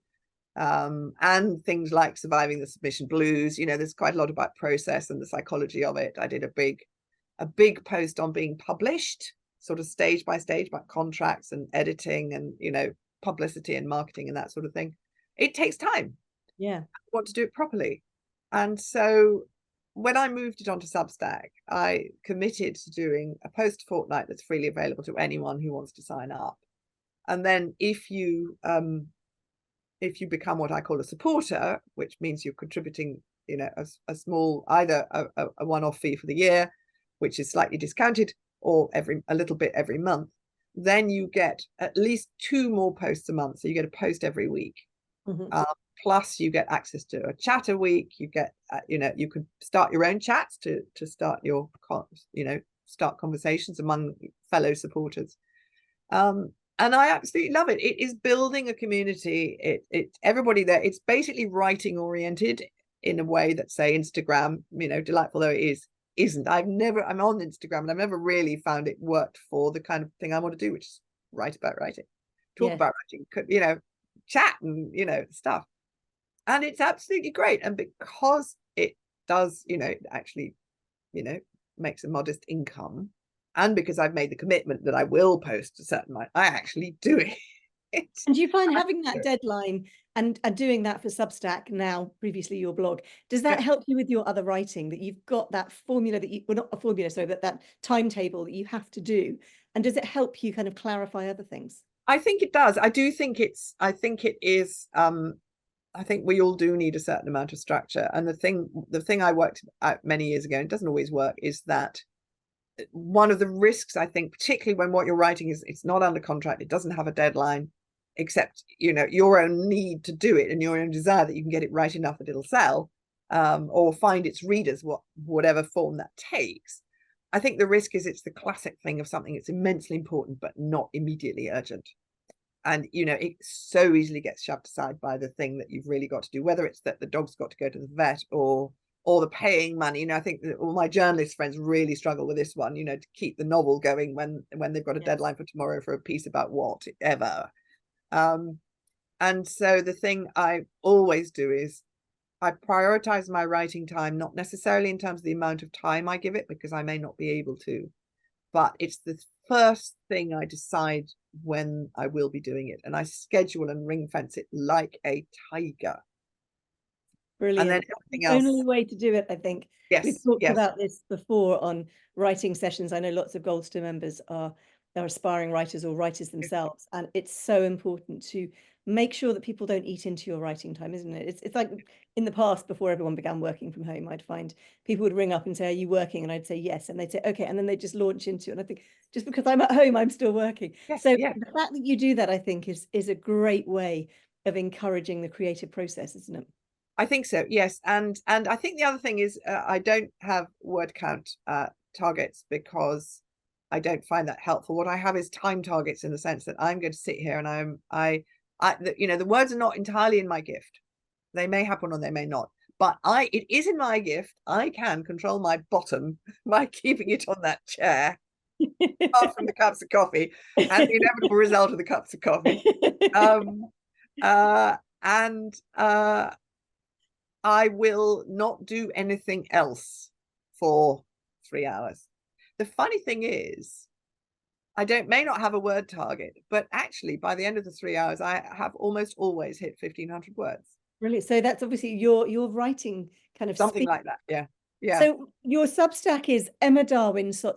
and things like surviving the submission blues. There's quite a lot about process and the psychology of it. I did a big post on being published, sort of stage by stage, about contracts and editing and publicity and marketing and that sort of thing. It takes time. Yeah. I want to do it properly. And so when I moved it onto Substack, I committed to doing a post fortnight that's freely available to anyone who wants to sign up. And then if you become what I call a supporter, which means you're contributing, a small, either a one-off fee for the year, which is slightly discounted, or a little bit every month, then you get at least 2 more posts a month. So you get a post every week. Mhm. Plus you get access to a chat a week. You get, you can start your own chats to start your, start conversations among fellow supporters. And I absolutely love it. It is building a community. Everybody there, it's basically writing oriented in a way that, say, Instagram, delightful though it isn't. I'm on Instagram and I've never really found it worked for the kind of thing I want to do, which is write about writing, talk about writing, chat and, stuff. And it's absolutely great. And because it does, it actually, makes a modest income, and because I've made the commitment that I will post a certain amount, I actually do it. And do you find having that deadline and doing that for Substack now, previously your blog, does that help you with your other writing, that you've got that formula that well, not a formula, sorry, but that timetable that you have to do? And does it help you kind of clarify other things? I think it does. I think it is, I think we all do need a certain amount of structure. And the thing I worked out many years ago, and it doesn't always work, is that one of the risks, I think, particularly when what you're writing is, it's not under contract, it doesn't have a deadline, except, your own need to do it and your own desire that you can get it right enough that it'll sell, or find its readers, whatever form that takes. I think the risk is it's the classic thing of something that's immensely important but not immediately urgent. And, it so easily gets shoved aside by the thing that you've really got to do, whether it's that the dog's got to go to the vet or the paying money. I think that all my journalist friends really struggle with this one, to keep the novel going when they've got a deadline for tomorrow for a piece about whatever. And so the thing I always do is I prioritize my writing time, not necessarily in terms of the amount of time I give it, because I may not be able to, but it's the first thing I decide when I will be doing it, and I schedule and ring fence it like a tiger. Brilliant. And then everything else. Only way to do it, I think. We've talked about this before on writing sessions. I know lots of Goldster members are aspiring writers or writers themselves, and it's so important to make sure that people don't eat into your writing time, isn't it? It's like in the past, before everyone began working from home, I'd find people would ring up and say, "Are you working?" And I'd say yes, and they'd say, "Okay," and then they'd just launch into it. And I think, just because I'm at home, I'm still working. So the fact that you do that, I think, is a great way of encouraging the creative process, isn't it? I think so, yes. And I think the other thing is, I don't have word count targets, because I don't find that helpful. What I have is time targets, in the sense that I'm going to sit here and the words are not entirely in my gift. They may happen or they may not, but it is in my gift. I can control my bottom by keeping it on that chair, apart from the cups of coffee and the inevitable result of the cups of coffee. I will not do anything else for 3 hours. The funny thing is, I may not have a word target, but actually by the end of the 3 hours, I have almost always hit 1,500 words. Really? So that's obviously your writing kind of something like that. Yeah. Yeah. So your Substack is Emma Darwin. Sorry,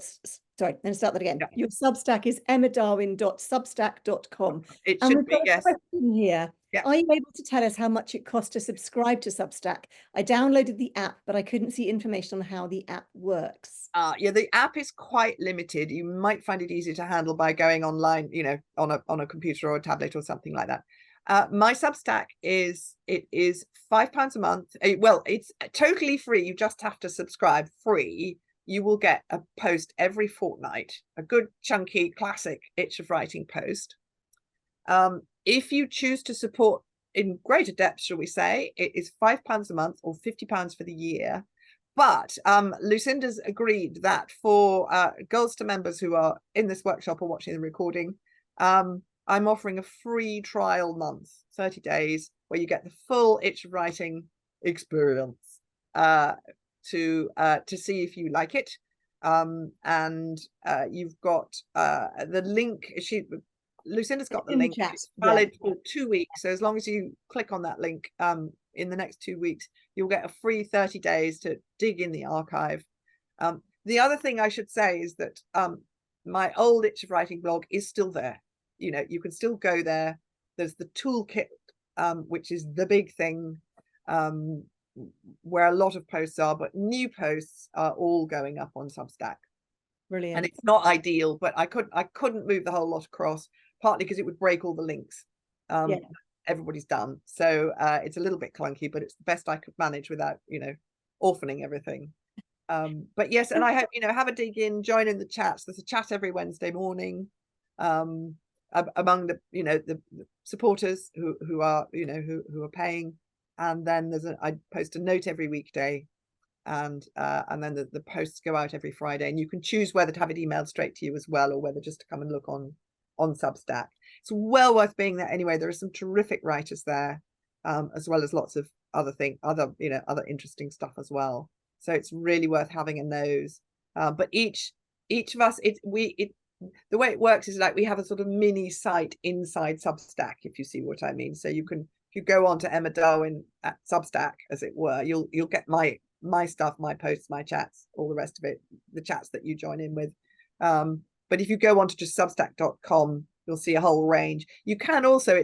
let me start that again. Yeah. Your Substack is emmadarwin.substack.com. It And should we've be, got a yes. question here. Yeah. Are you able to tell us how much it costs to subscribe to Substack? I downloaded the app, but I couldn't see information on how the app works. Yeah, the app is quite limited. You might find it easy to handle by going online, on a computer or a tablet or something like that. My Substack is £5 a month. Well, it's totally free. You just have to subscribe free. You will get a post every fortnight, a good chunky classic Itch of Writing post. If you choose to support in greater depth, shall we say, it is £5 a month or £50 for the year. But Lucinda's agreed that for Goldster members who are in this workshop or watching the recording, I'm offering a free trial month, 30 days, where you get the full Itch of Writing experience to see if you like it. And you've got the link. Lucinda's got the link. It's valid for 2 weeks. So as long as you click on that link in the next 2 weeks, you'll get a free 30 days to dig in the archive. The other thing I should say is that my old Itch of Writing blog is still there. You can still go there. There's the toolkit, which is the big thing, where a lot of posts are, but new posts are all going up on Substack. Brilliant. And it's not ideal, but I couldn't move the whole lot across, partly because it would break all the links. Yeah. Everybody's done. So it's a little bit clunky, but it's the best I could manage without, orphaning everything. But yes, and I hope, have a dig in, join in the chats. There's a chat every Wednesday morning among the supporters who are, who are paying. And then I post a note every weekday, and then the posts go out every Friday, and you can choose whether to have it emailed straight to you as well, or whether just to come and look on Substack. It's well worth being there anyway. There are some terrific writers there, as well as lots of other interesting stuff as well. So it's really worth having a nose. But each of us, the way it works is like we have a sort of mini site inside Substack, if you see what I mean. So if you go on to Emma Darwin at Substack, as it were, you'll get my stuff, my posts, my chats, all the rest of it, the chats that you join in with. But if you go on to just substack.com, you'll see a whole range. You can also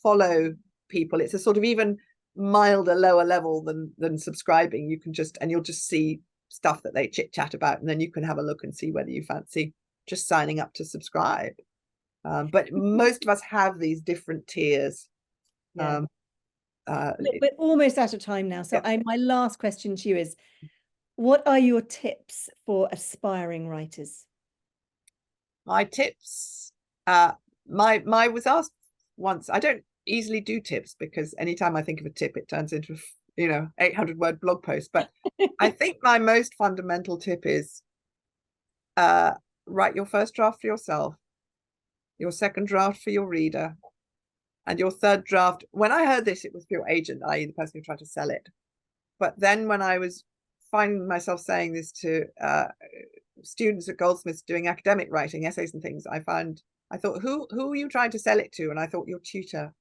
follow people. It's a sort of even milder, lower level than subscribing. You'll just see stuff that they chit chat about, and then you can have a look and see whether you fancy just signing up to subscribe. But most of us have these different tiers. Yeah. We're almost out of time now. So my last question to you is, what are your tips for aspiring writers? My tips, my was asked once. I don't easily do tips because anytime I think of a tip, it turns into 800-word blog post. But I think my most fundamental tip is write your first draft for yourself, your second draft for your reader, and your third draft. When I heard this, it was for your agent, i.e. the person who tried to sell it. But then when I was finding myself saying this to students at Goldsmiths doing academic writing, essays and things, I thought, who are you trying to sell it to? And I thought, your tutor,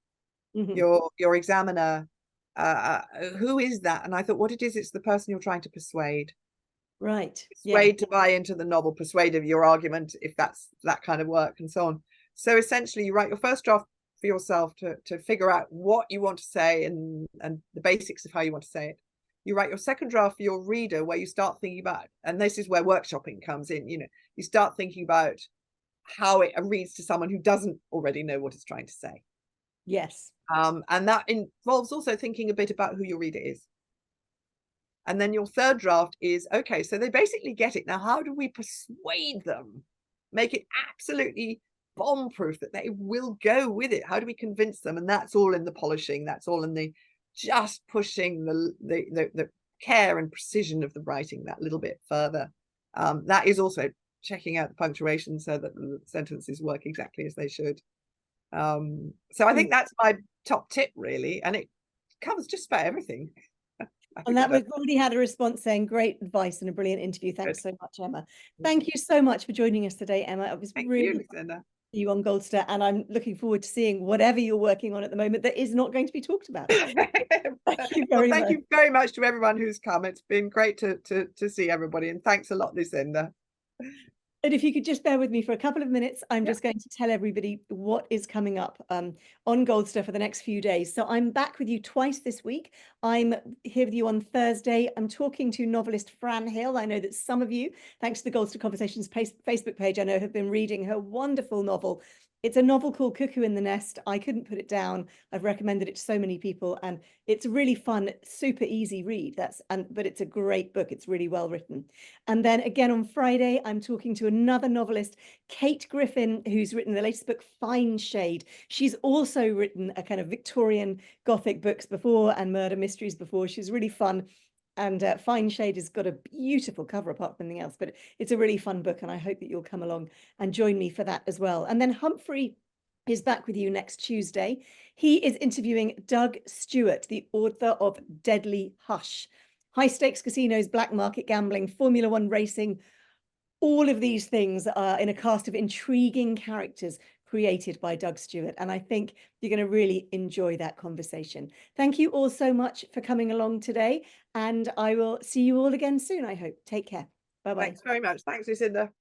your examiner, who is that? And I thought, what it is, it's the person you're trying to persuade. Right. Persuade to buy into the novel, persuade of your argument, if that's that kind of work, and so on. So essentially, you write your first draft for yourself to figure out what you want to say and the basics of how you want to say it. You write your second draft for your reader, where you start thinking about, and this is where workshopping comes in, you start thinking about how it reads to someone who doesn't already know what it's trying to say. Yes. And that involves also thinking a bit about who your reader is. And then your third draft is, okay, so they basically get it. Now, how do we persuade them? Make it absolutely bomb-proof that they will go with it. How do we convince them? And that's all in the polishing. That's all in the just pushing the care and precision of the writing that little bit further. That is also checking out the punctuation so that the sentences work exactly as they should. So I think that's my top tip, really, and it covers just about everything. And that we've already had a response saying great advice and a brilliant interview. Thanks so much, Emma. Thank you so much for joining us today, Emma. It was really Lucinda. You on Goldster, and I'm looking forward to seeing whatever you're working on at the moment that is not going to be talked about. Thank you very much. Thank you very much to everyone who's come. It's been great to see everybody, and thanks a lot, Lucinda. And if you could just bear with me for a couple of minutes, I'm just going to tell everybody what is coming up on Goldster for the next few days. So I'm back with you twice this week. I'm here with you on Thursday. I'm talking to novelist Fran Hill. I know that some of you, thanks to the Goldster Conversations Facebook page, I know have been reading her wonderful novel. It's a novel called Cuckoo in the Nest. I couldn't put it down. I've recommended it to so many people, and it's a really fun, super easy read. But it's a great book. It's really well written. And then again on Friday, I'm talking to another novelist, Kate Griffin, who's written the latest book, Fine Shade. She's also written a kind of Victorian Gothic books before and murder mysteries before. She's really fun. And Fine Shade has got a beautiful cover apart from anything else, but it's a really fun book, and I hope that you'll come along and join me for that as well. And then Humphrey is back with you next Tuesday. He is interviewing Doug Stewart, the author of Deadly Hush. High stakes casinos, black market gambling, Formula One racing, all of these things are in a cast of intriguing characters created by Doug Stewart. And I think you're going to really enjoy that conversation. Thank you all so much for coming along today. And I will see you all again soon, I hope. Take care. Bye-bye. Thanks very much. Thanks, Lucinda.